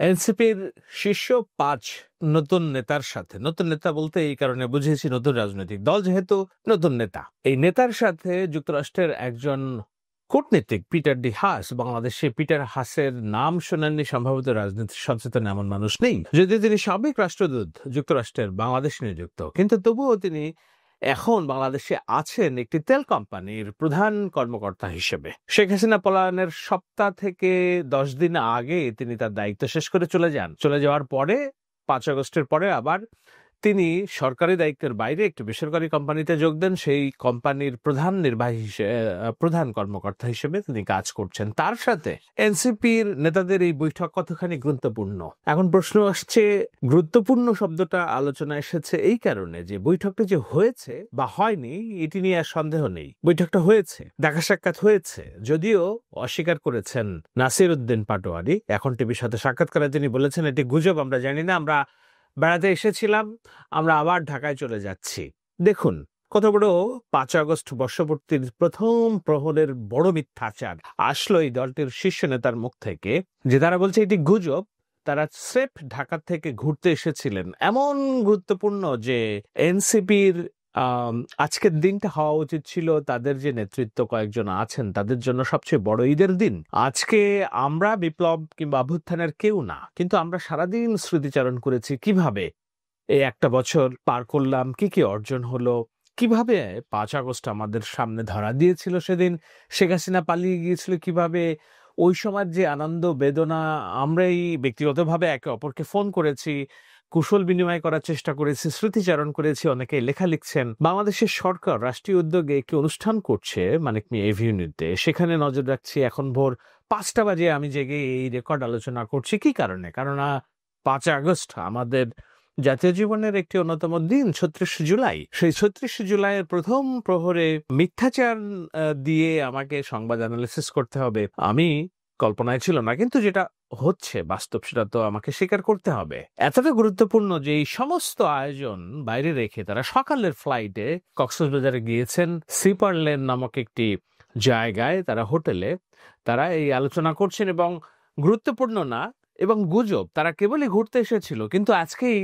এনসিপির শীর্ষ ৫ নতুন নেতার সাথে, নতুন নেতা বলতে এই কারণে বুঝিয়েছি নতুন রাজনৈতিক দল যেহেতু নতুন নেতা, এই নেতার সাথে যুক্তরাষ্ট্রের একজন কূটনীতিক পিটার ডি হাস, বাংলাদেশে পিটার হাসের নাম শোনেননি সম্ভবত রাজনীতি সচেতন এমন মানুষ নেই, যদিও তিনি সাবেক রাষ্ট্রদূত যুক্তরাষ্ট্রের বাংলাদেশ নিযুক্ত, কিন্তু তবুও তিনি এখন বাংলাদেশে আছেন একটি তেল কোম্পানির প্রধান কর্মকর্তা হিসেবে। শেখ হাসিনা পলায়নের সপ্তাহ থেকে 10 দিন আগে তিনি তার দায়িত্ব শেষ করে চলে যান। চলে যাওয়ার পরে 5 আগস্টের পরে আবার তিনি সরকারি দায়িত্বের বাইরে একটি বেসরকারি কোম্পানিতে যোগ দেন। সেই কোম্পানির প্রধান কর্মকর্তা হিসেবে তিনি কাজ করছেন। তার সাথে এনসিপির নেতাদের এই বৈঠক কতখানি গুরুত্বপূর্ণ। এখন প্রশ্ন আসছে, গুরুত্বপূর্ণ শব্দটা আলোচনা এসেছে এই কারণে যে বৈঠকটা যে হয়েছে বা হয়নি এটি নিয়ে আর সন্দেহ নেই। বৈঠকটা হয়েছে, দেখা সাক্ষাৎ হয়েছে, যদিও অস্বীকার করেছেন নাসির উদ্দিন পাটোয়ারি। এখন টিভির সাথে সাক্ষাৎকারে তিনি বলেছেন এটি গুজব, আমরা জানি না, আমরা বেড়াতে এসেছিলাম, আমরা আবার ঢাকায় চলে যাচ্ছি। দেখুন কত বড় 5 আগস্ট বর্ষপূর্তির প্রথম প্রহরের বড় মিথ্যাচার আসলো এই দলটির শীর্ষ নেতার মুখ থেকে, যে তারা বলছে এটি গুজব। তারা স্রেফ ঢাকা থেকে ঘুরতে এসেছিলেন। এমন গুরুত্বপূর্ণ যে এনসিপির আজকের দিনটা হওয়া উচিত ছিল তাদের যে নেতৃত্ব কয়েকজন আছেন তাদের জন্য সবচেয়ে বড় ঈদের দিন। আজকে আমরা বিপ্লব কিংবা অভ্যুত্থানের কেউ না, কিন্তু আমরা সারাদিন স্মৃতিচারণ করেছি কিভাবে এই একটা বছর পার করলাম, কি কি অর্জন হলো, কিভাবে 5 আগস্ট আমাদের সামনে ধরা দিয়েছিল, সেদিন শেখ হাসিনা পালিয়ে গিয়েছিল, কিভাবে ওই সময় যে আনন্দ বেদনা আমরাই ব্যক্তিগতভাবে একে অপরকে ফোন করেছি, কুশল বিনিময় করার চেষ্টা করেছি, স্মৃতিচারণ করেছি, অনেকে লেখা লিখছেন। বাংলাদেশের সরকার রাষ্ট্রীয় উদ্যোগে একটি অনুষ্ঠান করছে মানিক মিয়া এভিনিউতে, সেখানে নজর রাখছি। এখন ভোর 5টা বাজে আমি জেগে এই রেকর্ড আলোচনা করছি। কি কারণে? কেননা 5 আগস্ট আমাদের জাতীয় জীবনের একটি অন্যতম দিন, 36 জুলাই। সেই 36 জুলাইয়ের প্রথম প্রহরে মিথ্যাচার দিয়ে আমাকে সংবাদ অ্যানালিসিস করতে হবে, আমি কল্পনায় ছিল না, কিন্তু যেটা হচ্ছে বাস্তব সেটা তো আমাকে স্বীকার করতে হবে। এতটা গুরুত্বপূর্ণ যে এই সমস্ত আয়োজন বাইরে রেখে তারা সকালের ফ্লাইটে কক্সবাজারে গিয়েছেন, সিপারল্যান্ড নামক একটি জায়গায়, তারা হোটেলে তারা এই আলোচনা করছেন, এবং গুরুত্বপূর্ণ না এবং গুজব। তারা কেবলই ঘুরতে এসেছিল, কিন্তু আজকেই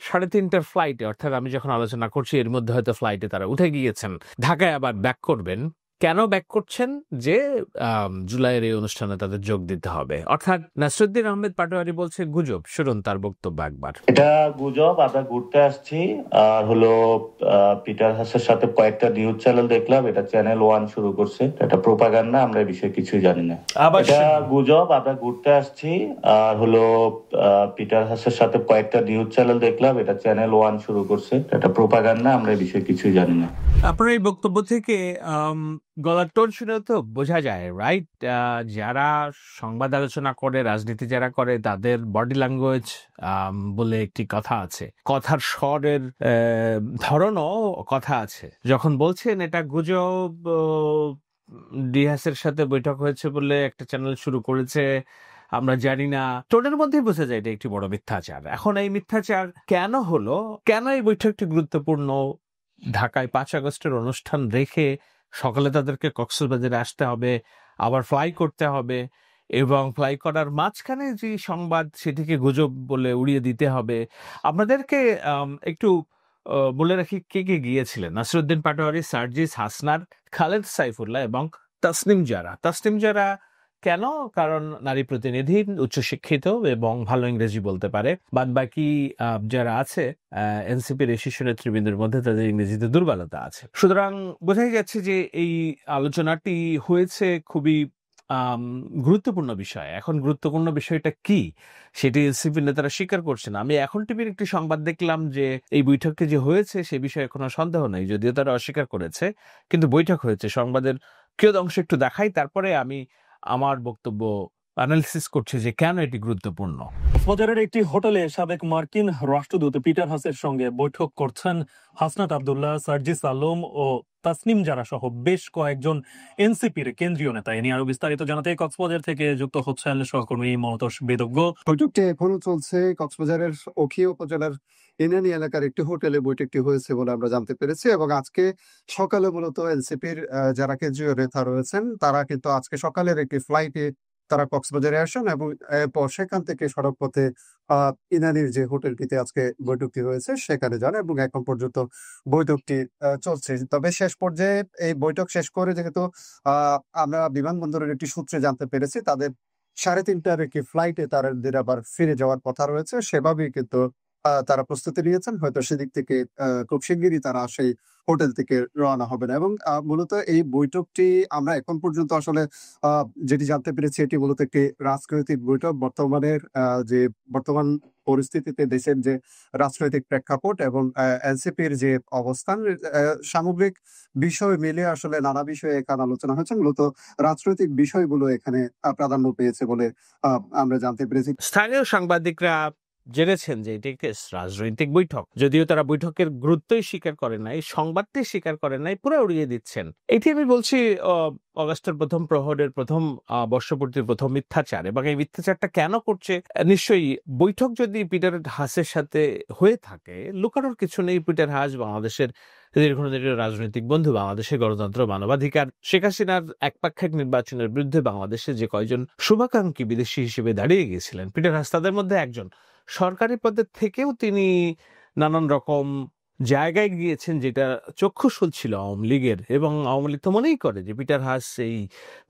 3:30টার ফ্লাইটে, অর্থাৎ আমি যখন আলোচনা করছি এর মধ্যে হয়তো ফ্লাইটে তারা উঠে গিয়েছেন, ঢাকায় আবার ব্যাক করবেন। কেন ব্যাক করছেন? যে জুলাইয়ের এই অনুষ্ঠানে তাদের যোগ দিতে হবে। অর্থাৎ নাসিরুদ্দিন আহমেদ পাটোয়ারি বলছে গুজব। শুনুন তার বক্তব্য একবার। এটা গুজব, আমরা ঘুরতে আসছি। আর হলো পিটার হাসের সাথে কয়েকটা নিউজ চ্যানেল দেখলাম, এটা চ্যানেল 1 শুরু করছে, এটা প্রোপাগান্ডা, আমরা এই বিষয়ে কিছুই জানি না। এটা গুজব, আমরা ঘুরতে আসছি। আর হলো পিটার হাসের সাথে কয়েকটা নিউজ চ্যানেল দেখলাম, এটা চ্যানেল 1 শুরু করছে, এটা প্রোপাগান্ডা, আমরা এই বিষয়ে কিছুই জানি না। আপনার এই বক্তব্য থেকে গলার টোন শুনেও তো বোঝা যায়, রাইট? যারা সংবাদ আলোচনা করে, রাজনীতি যারা করে, তাদের বডি ল্যাঙ্গুয়েজ বলে একটি কথা আছে, কথার স্বরের ধরনও কথা আছে। যখন বলছেন এটা গুজব, ডিহাসের সাথে বৈঠক হয়েছে বলে একটা চ্যানেল শুরু করেছে, আমরা জানি না, টোনের মধ্যেই বোঝা যায় এটা একটি বড় মিথ্যাচার। এখন এই মিথ্যাচার কেন হলো, কেন এই বৈঠকটি গুরুত্বপূর্ণ? ঢাকায় 5 আগস্টের অনুষ্ঠান রেখে সকালে তাদেরকে কক্সবাজারে আসতে হবে, আবার ফ্লাই করতে হবে, এবং ফ্লাই করার মাঝখানে যে সংবাদ সেটিকে গুজব বলে উড়িয়ে দিতে হবে। আপনাদেরকে একটু বলে রাখি কে কে গিয়েছিলেন। নাসিরুদ্দিন পাটোয়ারি, সার্জিস হাসনার, খালেদ সাইফুল্লাহ এবং তাসনিম জারা। তাসনিম জারা কেন? কারণ নারী প্রতিনিধি, উচ্চশিক্ষিত এবং ভালো ইংরেজি বলতে পারে। বাদ বাকি যারা আছে এনসিপির এই শীর্ষ নেতৃবৃন্দের মধ্যে তাদের ইংরেজিতে দুর্বলতা আছে। সুতরাং বোঝাই যাচ্ছে যে এই আলোচনাটি হয়েছে খুবই গুরুত্বপূর্ণ বিষয়। এখন গুরুত্বপূর্ণ বিষয়টা কি সেটি এনসিপি নেতারা স্বীকার করছে না। আমি এখন টিভির একটি সংবাদ দেখলাম যে এই বৈঠকটি যে হয়েছে সে বিষয়ে কোনো সন্দেহ নেই, যদিও তারা অস্বীকার করেছে, কিন্তু বৈঠক হয়েছে। সংবাদের কিয়দ অংশ একটু দেখাই, তারপরে আমি আমার বক্তব্য অ্যানালিসিস করছি যে কেন এটি গুরুত্বপূর্ণ। কক্সবাজারের একটি হোটেলে সাবেক মার্কিন রাষ্ট্রদূত পিটার হাসের সঙ্গে বৈঠক করছেন হাসনাত আব্দুল্লাহ, সার্জিস আলম ও তাসনিম জারা সহ বেশ কয়েকজন এনসিপির কেন্দ্রীয় নেতা। এ নিয়ে আরো বিস্তারিত জানাতে কক্সবাজার থেকে যুক্ত হচ্ছেন সহকর্মী মনতোষ বেদজ্ঞ। বৈঠকটি এখনো চলছে। কক্সবাজারের ওখিয়া উপজেলার ইনানি এলাকার একটি হোটেলে বৈঠকটি হয়েছে বলে আমরা জানতে পেরেছি, এবং আজকে সকালে মূলত এনসিপির যারা কেন্দ্রীয় নেতা রয়েছেন তারা কিন্তু আজকে সকালের একটি ফ্লাইটে তারা কক্সবাজারে আসেন এবং এরপর সেখান থেকে সড়ক পথে ইনানির যে হোটেলটিতে আজকে বৈঠকটি হয়েছে সেখানে যান এবং এখন পর্যন্ত বৈঠকটি চলছে। তবে শেষ পর্যায়ে এই বৈঠক শেষ করে যেহেতু আমরা বিমানবন্দরের একটি সূত্রে জানতে পেরেছি তাদের 3:30টার একটি ফ্লাইটে তাদের আবার ফিরে যাওয়ার কথা রয়েছে, সেভাবেই কিন্তু তারা প্রস্তুতি নিয়েছেন। হয়তো সেদিক থেকে খুব শিগগিরই তারা সেই হোটেল থেকে রওনা হবেন এবং মূলত এই বৈঠকটি আমরা এখন পর্যন্ত আসলে যেটি জানতে পেরেছি এটি মূলত একটি রাজনৈতিক বৈঠক। যে বর্তমান পরিস্থিতিতে দেশের যে রাজনৈতিক প্রেক্ষাপট এবং এনসিপির যে অবস্থান, সামগ্রিক বিষয় মিলে আসলে নানা বিষয়ে এখানে আলোচনা হয়েছে। মূলত রাজনৈতিক বিষয়গুলো এখানে প্রাধান্য পেয়েছে বলে আমরা জানতে পেরেছি। স্থানীয় সাংবাদিকরা জেনেছেন যে এটি একটি রাজনৈতিক বৈঠক, যদিও তারা বৈঠকের গুরুত্বই স্বীকার করে নাই, সংবাদটি স্বীকার করে নাই, পুরো উড়িয়ে দিচ্ছেন। এটি আমি বলছি অগাস্টের প্রথম প্রহরের প্রথম বর্ষপূর্তির প্রথম মিথ্যাচার, এবং এই মিথ্যাচারটা কেন করছে? নিশ্চয়ই বৈঠক যদি পিটার হাসের সাথে হয়ে থাকে, লুকানোর কিছু নেই। পিটার হাস বাংলাদেশের দীর্ঘদিনের রাজনৈতিক বন্ধু, বাংলাদেশের গণতন্ত্র, মানবাধিকার, শেখ হাসিনার একপাক্ষিক নির্বাচনের বিরুদ্ধে বাংলাদেশে যে কয়জন শুভাকাঙ্ক্ষী বিদেশি হিসেবে দাঁড়িয়ে গিয়েছিলেন, পিটার হাস তাদের মধ্যে একজন। সরকারি পদের থেকেও তিনি নানান রকম জায়গায় গিয়েছেন যেটা চক্ষুশূল ছিল আওয়ামী লীগের, এবং আওয়ামী লীগ তো মনেই করে যে পিটার হাস এই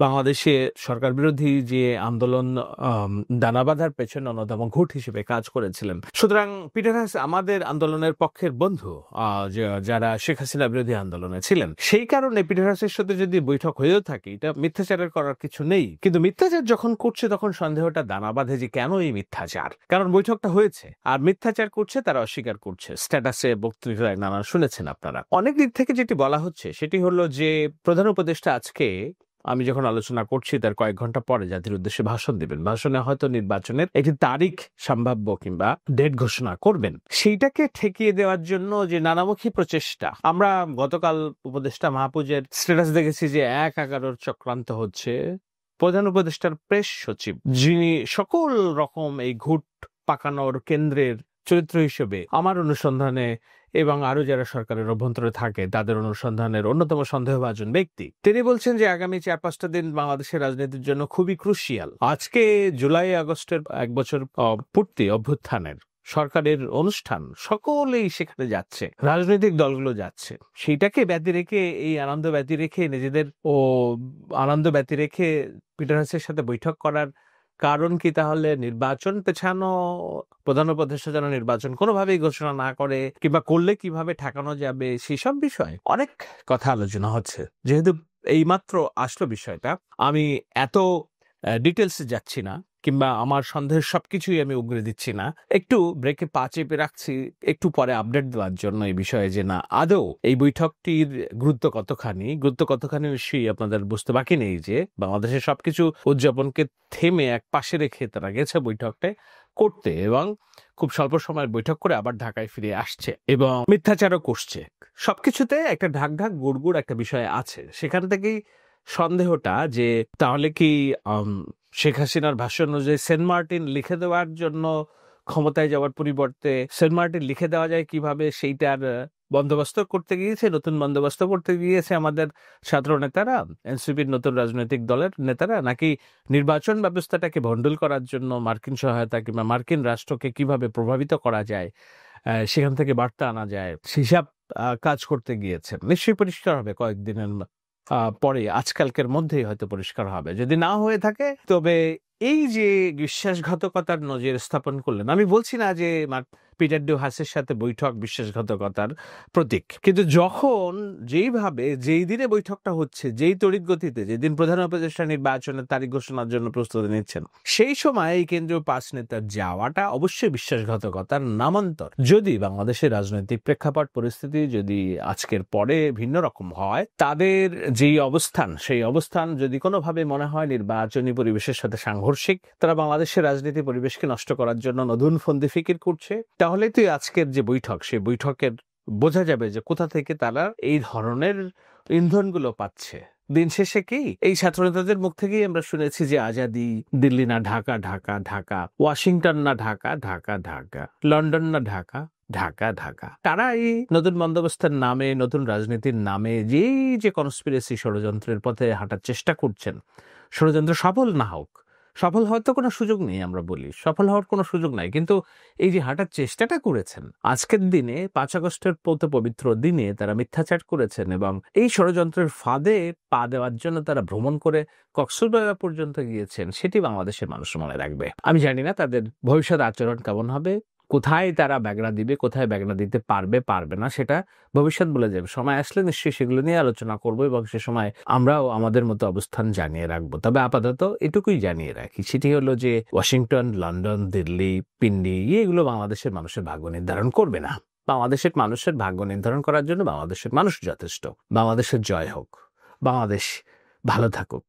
বাংলাদেশে সরকার বিরোধী যে আন্দোলন দানা বাঁধার পেছনে অন্যতম ঘুট হিসেবে কাজ করেছিলেন। সুতরাং পিটার হাস আমাদের আন্দোলনের পক্ষের বন্ধু, যারা শেখ হাসিনা বিরোধী আন্দোলনে ছিলেন। সেই কারণে পিটার হাসের সাথে যদি বৈঠক হয়েও থাকে, এটা মিথ্যাচারের করার কিছু নেই। কিন্তু মিথ্যাচার যখন করছে তখন সন্দেহটা দানা বাঁধে যে কেন এই মিথ্যাচার, কারণ বৈঠকটা হয়েছে আর মিথ্যাচার করছে, তারা অস্বীকার করছে। স্ট্যাটাসে বক্তৃতা নানা শুনেছেন আপনারা। অনেক দিক থেকে যেটি বলা হচ্ছে সেটি হলো যে প্রধান উপদেষ্টা আজকে, আমি যখন আলোচনা করছি তার কয়েক ঘন্টা পরে জাতির উদ্দেশ্যে ভাষণ দিবেন। ভাষণে হয়তো নির্বাচনের একটি তারিখ সম্ভাব্য কিংবা ডেট ঘোষণা করবেন। সেইটাকে ঠেকিয়ে দেওয়ার জন্য যে নানামুখী প্রচেষ্টা, আমরা গতকাল উপদেষ্টা মাহফুজের স্ট্যাটাস দেখেছি যে 1/11 চক্রান্ত হচ্ছে। প্রধান উপদেষ্টার প্রেস সচিব, যিনি সকল রকম এই ঘুট পাকানোর কেন্দ্রের চরিত্র হিসেবে আমার অনুসন্ধানে এবং আরো যারা সরকারের অভ্যন্তরে থাকে তাদের অনুসন্ধানের অন্যতম সন্দেহভাজন ব্যক্তি, তিনি বলছেন যে আগামী 4-5টা দিন বাংলাদেশের রাজনীতির জন্য খুবই ক্রুশিয়াল। আজকে জুলাই আগস্টের 1 বছর পূর্তি অভ্যুত্থানের সরকারের অনুষ্ঠান, সকলেই সেখানে যাচ্ছে, রাজনৈতিক দলগুলো যাচ্ছে। সেইটাকে ব্যতি রেখে, এই আনন্দ ব্যতি রেখে, নিজেদের আনন্দ ব্যতি রেখে পিটার হাসের সাথে বৈঠক করার কারণ কি তাহলে নির্বাচন পেছানো? প্রধান উপদেষ্টা যেন নির্বাচন কোনোভাবেই ঘোষণা না করে, কিংবা করলে কিভাবে ঠেকানো যাবে, সেসব বিষয়ে অনেক কথা আলোচনা হচ্ছে। যেহেতু এইমাত্র আসলো বিষয়টা, আমি এত ডিটেলসে যাচ্ছি না, কিংবা আমার সন্দেহের সবকিছুই আমি উগরে দিচ্ছি না। একটু ব্রেকে পা চেপে রাখছি, একটু পরে আপডেট দেওয়ার জন্য এই বিষয়ে যে না আদৌ এই বৈঠকটির গুরুত্ব কতখানি নিশ্চয়ই আপনাদের বুঝতে বাকি নেই যে বাংলাদেশের সবকিছু উদযাপনকে থেমে এক পাশে রেখে তারা গেছে বৈঠকটা করতে, এবং খুব স্বল্প সময়ের বৈঠক করে আবার ঢাকায় ফিরে আসছে এবং মিথ্যাচারও করছে। সবকিছুতে একটা ঢাক গুড়গুড় একটা বিষয় আছে। সেখান থেকেই সন্দেহটা যে তাহলে কি শেখ হাসিনার ভাষ্য অনুযায়ী সেন্ট মার্টিন লিখে দেওয়ার জন্য ক্ষমতায় যাওয়ার পরিবর্তে সেন্ট মার্টিন লিখে দেওয়া যায় কিভাবে, সেইটার বন্দোবস্ত করতে গিয়েছে, নতুন বন্দোবস্ত করতে গিয়েছে আমাদের ছাত্র নেতারা, এনসিপির নতুন রাজনৈতিক দলের নেতারা, নাকি নির্বাচন ব্যবস্থাটাকে ভণ্ডুল করার জন্য মার্কিন সহায়তা কিংবা মার্কিন রাষ্ট্রকে কিভাবে প্রভাবিত করা যায়, সেখান থেকে বার্তা আনা যায়, সেসব কাজ করতে গিয়েছেন। নিশ্চয়ই পরিষ্কার হবে কয়েকদিনের পরে, আজকালকের মধ্যেই হয়তো পরিষ্কার হবে। যদি না হয়ে থাকে তবে এই যে বিশ্বাসঘাতকতার নজির স্থাপন করলেন, আমি বলছি না যে পিটার হাসের সাথে বৈঠক বিশ্বাসঘাতকতার প্রতীক, কিন্তু যখন যেইভাবে যেই দিনে বৈঠকটা হচ্ছে, যেই তড়িৎ গতিতে, যেদিন প্রধান উপদেষ্টা নির্বাচনের তারিখ ঘোষণার জন্য প্রস্তুতি নিচ্ছেন, সেই সময় এই কেন্দ্রীয় 5 নেতার যাওয়াটা অবশ্যই বিশ্বাসঘাতকতার নামান্তর। যদি বাংলাদেশের রাজনৈতিক প্রেক্ষাপট পরিস্থিতি যদি আজকের পরে ভিন্ন রকম হয়, তাদের যেই অবস্থান, সেই অবস্থান যদি কোনোভাবে মনে হয় নির্বাচনী পরিবেশের সাথে সাংঘর্ষিক, তারা বাংলাদেশের রাজনীতি পরিবেশকে নষ্ট করার জন্য নতুন ফন্দি ফিকির করছে, তাহলে তুই আজকের যে বৈঠক, সেই বৈঠকের বোঝা যাবে যে কোথা থেকে তারা এই ধরনের ইন্ধনগুলো পাচ্ছে। দিন শেষে কি এই ছাত্রনেতাদের মুখ থেকেই আমরা শুনেছি যে আজাদি, দিল্লি না ঢাকা, ঢাকা ঢাকা, ওয়াশিংটন না ঢাকা, ঢাকা ঢাকা, লন্ডন না ঢাকা, ঢাকা ঢাকা। তারা এই নতুন বন্দোবস্তের নামে, নতুন রাজনীতির নামে যে কনস্পিরেসি ষড়যন্ত্রের পথে হাঁটার চেষ্টা করছেন, ষড়যন্ত্র সফল না হোক, সফল হওয়ার তো কোনো সুযোগ নেই, আমরা বলি সফল হওয়ার কোনো সুযোগ নাই, কিন্তু এই যে হাঁটার চেষ্টাটা করেছেন আজকের দিনে 5 আগস্টের পবিত্র দিনে তারা মিথ্যাচার করেছেন এবং এই ষড়যন্ত্রের ফাঁদে পা দেওয়ার জন্য তারা ভ্রমণ করে কক্সবাজার পর্যন্ত গিয়েছেন, সেটি বাংলাদেশের মানুষ মনে রাখবে। আমি জানি না তাদের ভবিষ্যৎ আচরণ কেমন হবে, কোথায় তারা ব্যাগড়া দিবে, কোথায় ব্যাগড়া দিতে পারবে না, সেটা ভবিষ্যৎ বলে যাবে। সময় আসলে নিশ্চয়ই সেগুলো নিয়ে আলোচনা করবো এবং সে সময় আমরাও আমাদের মতো অবস্থান জানিয়ে রাখবো। তবে আপাতত এটুকুই জানিয়ে রাখি, সেটি হলো যে ওয়াশিংটন, লন্ডন, দিল্লি, পিন্ডি এগুলো বাংলাদেশের মানুষের ভাগ্য নির্ধারণ করবে না। বাংলাদেশের মানুষের ভাগ্য নির্ধারণ করার জন্য বাংলাদেশের মানুষ যথেষ্ট। বাংলাদেশের জয় হোক, বাংলাদেশ ভালো থাকুক।